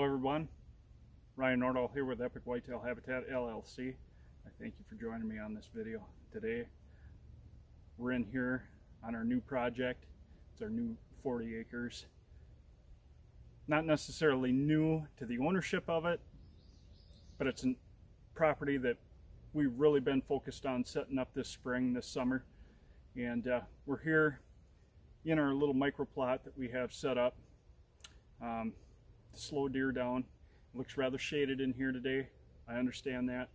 Hello everyone, Ryan Nordahl here with Epic Whitetail Habitat LLC. I thank you for joining me on this video today. We're in here on our new project. It's our new 40 acres. Not necessarily new to the ownership of it, but it's a property that we've really been focused on setting up this spring, this summer. And we're here in our little micro plot that we have set up to slow deer down. It looks rather shaded in here today. I understand that,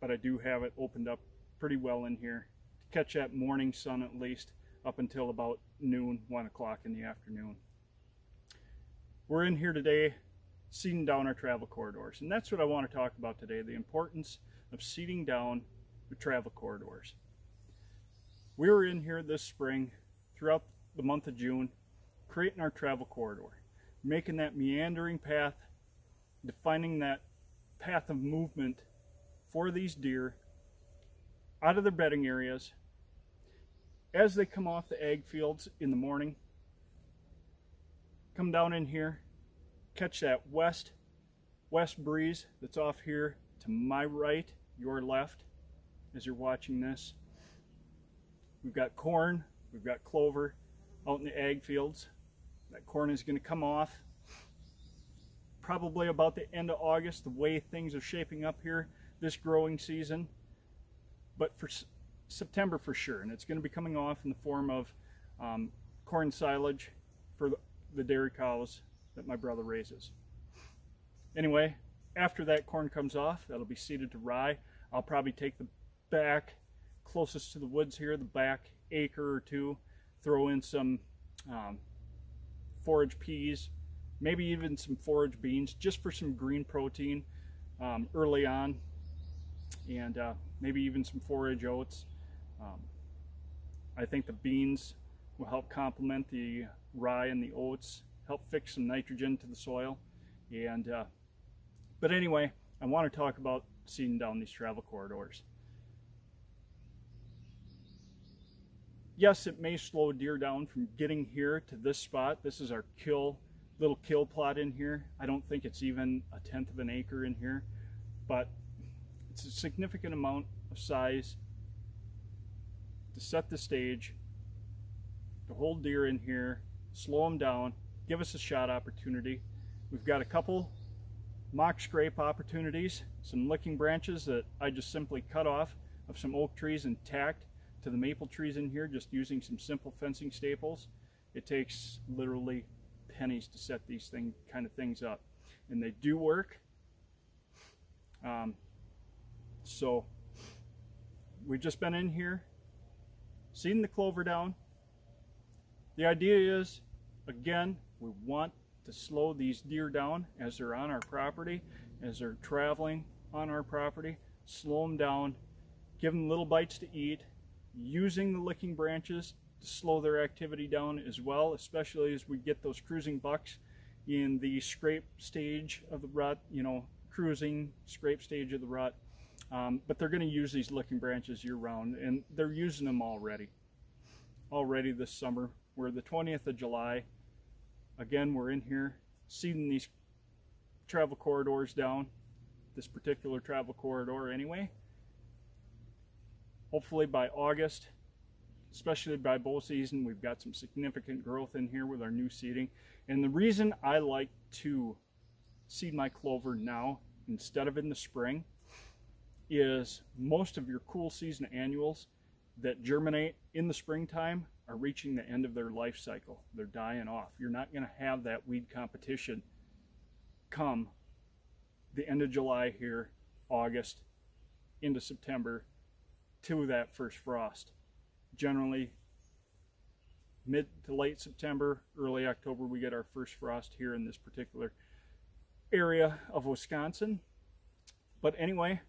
but I do have it opened up pretty well in here to catch that morning sun at least up until about noon, 1 o'clock in the afternoon. We're in here today seeding down our travel corridors, and that's what I want to talk about today, the importance of seeding down the travel corridors. We were in here this spring throughout the month of June creating our travel corridor, making that meandering path, defining that path of movement for these deer out of their bedding areas as they come off the ag fields in the morning, come down in here, catch that west breeze that's off here to my right, your left as you're watching this. We've got corn, we've got clover out in the ag fields. That corn is going to come off probably about the end of August, the way things are shaping up here this growing season, but for September for sure. And it's going to be coming off in the form of corn silage for the dairy cows that my brother raises. Anyway, after that corn comes off, that'll be seeded to rye. I'll probably take the back closest to the woods here, the back acre or two, throw in some forage peas, maybe even some forage beans, just for some green protein early on, and maybe even some forage oats. I think the beans will help complement the rye and the oats, help fix some nitrogen to the soil. And but anyway, I want to talk about seeding down these travel corridors. Yes, it may slow deer down from getting here to this spot. This is our little kill plot in here. I don't think it's even 1/10 of an acre in here, but it's a significant amount of size to set the stage, to hold deer in here, slow them down, give us a shot opportunity. We've got a couple mock scrape opportunities, some licking branches that I just simply cut off of some oak trees and tacked to the maple trees in here, just using some simple fencing staples. It takes literally pennies to set these kind of things up, and they do work. So we've just been in here seeding the clover down. The idea is, again, we want to slow these deer down as they're on our property, as they're traveling on our property. Slow them down, give them little bites to eat, using the licking branches to slow their activity down as well, especially as we get those cruising bucks in the scrape stage of the rut, cruising scrape stage of the rut. But they're going to use these licking branches year round, and they're using them already this summer. We're the 20th of July. Again, we're in here seeding these travel corridors down, this particular travel corridor anyway. Hopefully by August, especially by bow season, we've got some significant growth in here with our new seeding. And the reason I like to seed my clover now instead of in the spring is most of your cool season annuals that germinate in the springtime are reaching the end of their life cycle. They're dying off. You're not going to have that weed competition come the end of July here, August, into September, to that first frost. Generally, mid to late September, early October, we get our first frost here in this particular area of Wisconsin. But anyway,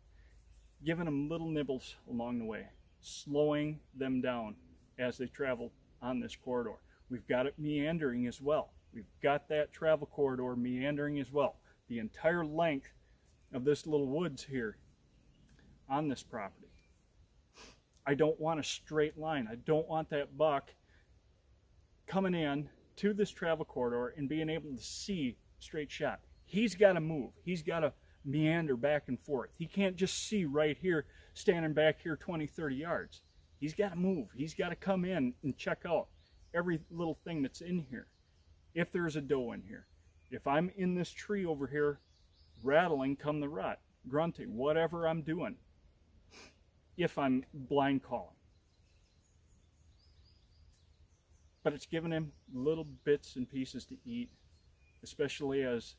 giving them little nibbles along the way, slowing them down as they travel on this corridor. We've got it meandering as well. We've got that travel corridor meandering as well. The entire length of this little woods here on this property. I don't want a straight line. I don't want that buck coming in to this travel corridor and being able to see straight shot. He's got to move. He's got to meander back and forth. He can't just see right here, standing back here 20, 30 yards. He's got to move. He's got to come in and check out every little thing that's in here. If there's a doe in here, if I'm in this tree over here, rattling come the rut, grunting, whatever I'm doing, if I'm blind calling. But it's giving him little bits and pieces to eat, especially as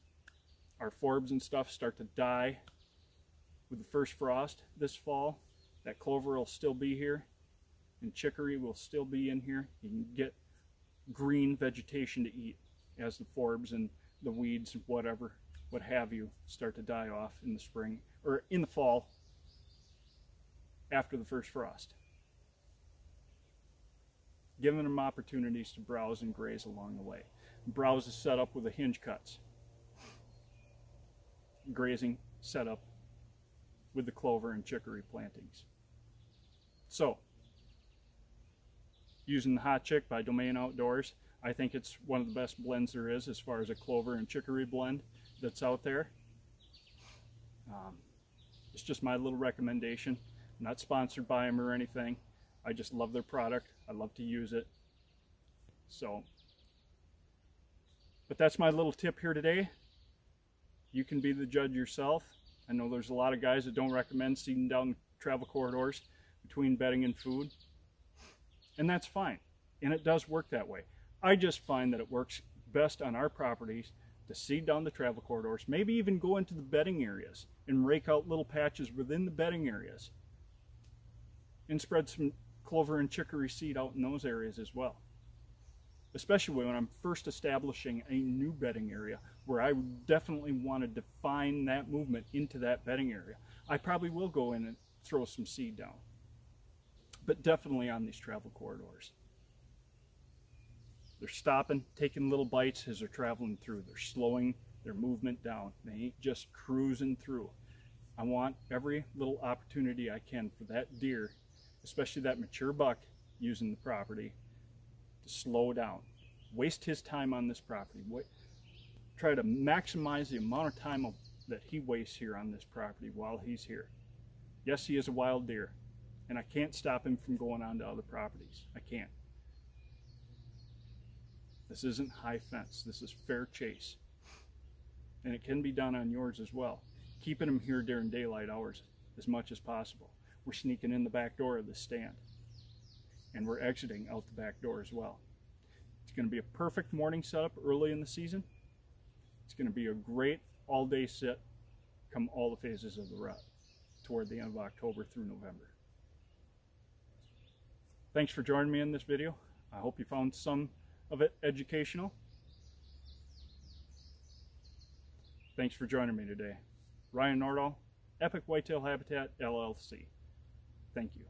our forbs and stuff start to die with the first frost this fall. That clover will still be here, and chicory will still be in here. You can get green vegetation to eat as the forbs and the weeds, whatever, what have you, start to die off in the spring or in the fall after the first frost. Giving them opportunities to browse and graze along the way. Browse is set up with the hinge cuts. Grazing set up with the clover and chicory plantings. So, using the Hot Chick by Domain Outdoors, I think it's one of the best blends there is as far as a clover and chicory blend that's out there. It's just my little recommendation. I'm not sponsored by them or anything. I just love their product. I love to use it. So, but that's my little tip here today. You can be the judge yourself. I know there's a lot of guys that don't recommend seeding down travel corridors between bedding and food. And that's fine. And it does work that way. I just find that it works best on our properties to seed down the travel corridors, maybe even go into the bedding areas and rake out little patches within the bedding areas and spread some clover and chicory seed out in those areas as well. Especially when I'm first establishing a new bedding area where I definitely want to define that movement into that bedding area. I probably will go in and throw some seed down, but definitely on these travel corridors. They're stopping, taking little bites as they're traveling through. They're slowing their movement down. They ain't just cruising through. I want every little opportunity I can for that deer, especially that mature buck using the property, to slow down. Waste his time on this property. Try to maximize the amount of time that he wastes here on this property while he's here. Yes, he is a wild deer, and I can't stop him from going on to other properties. I can't. This isn't high fence. This is fair chase. And it can be done on yours as well. Keeping him here during daylight hours as much as possible. We're sneaking in the back door of the stand, and we're exiting out the back door as well. It's going to be a perfect morning setup early in the season. It's going to be a great all-day sit come all the phases of the rut toward the end of October through November. Thanks for joining me in this video. I hope you found some of it educational. Thanks for joining me today. Ryan Nordahl, Epic Whitetail Habitat, LLC. Thank you.